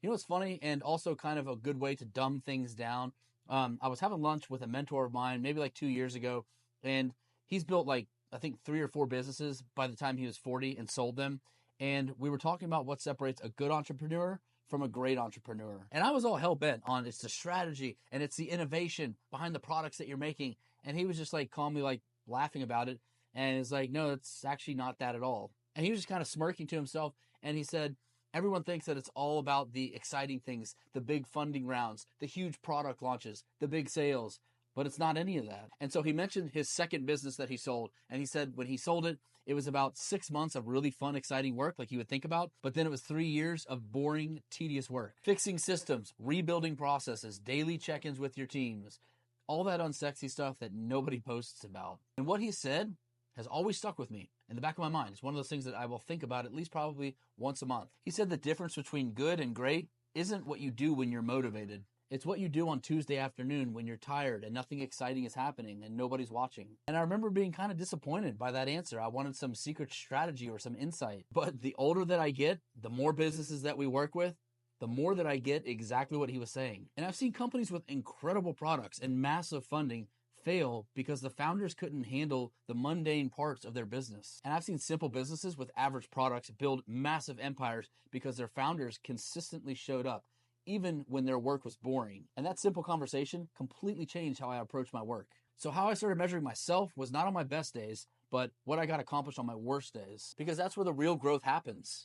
You know, it's funny and also kind of a good way to dumb things down. I was having lunch with a mentor of mine maybe like 2 years ago, and he's built like, I think, 3 or 4 businesses by the time he was 40 and sold them. And we were talking about what separates a good entrepreneur from a great entrepreneur. And I was all hell bent on it's the strategy and it's the innovation behind the products that you're making. And he was just like calmly like laughing about it. And it's like, no, it's actually not that at all. And he was just kind of smirking to himself. And he said, everyone thinks that it's all about the exciting things, the big funding rounds, the huge product launches, the big sales, but it's not any of that. And so he mentioned his second business that he sold. And he said when he sold it, it was about 6 months of really fun, exciting work like you would think about. But then it was 3 years of boring, tedious work. Fixing systems, rebuilding processes, daily check-ins with your teams, all that unsexy stuff that nobody posts about. And what he said has always stuck with me in the back of my mind. It's one of those things that I will think about at least probably once a month. He said the difference between good and great isn't what you do when you're motivated. It's what you do on Tuesday afternoon when you're tired and nothing exciting is happening and nobody's watching. And I remember being kind of disappointed by that answer. I wanted some secret strategy or some insight. But the older that I get, the more businesses that we work with, the more that I get exactly what he was saying. And I've seen companies with incredible products and massive funding fail because the founders couldn't handle the mundane parts of their business. And I've seen simple businesses with average products build massive empires because their founders consistently showed up, even when their work was boring. And that simple conversation completely changed how I approach my work. So how I started measuring myself was not on my best days, but what I got accomplished on my worst days, because that's where the real growth happens.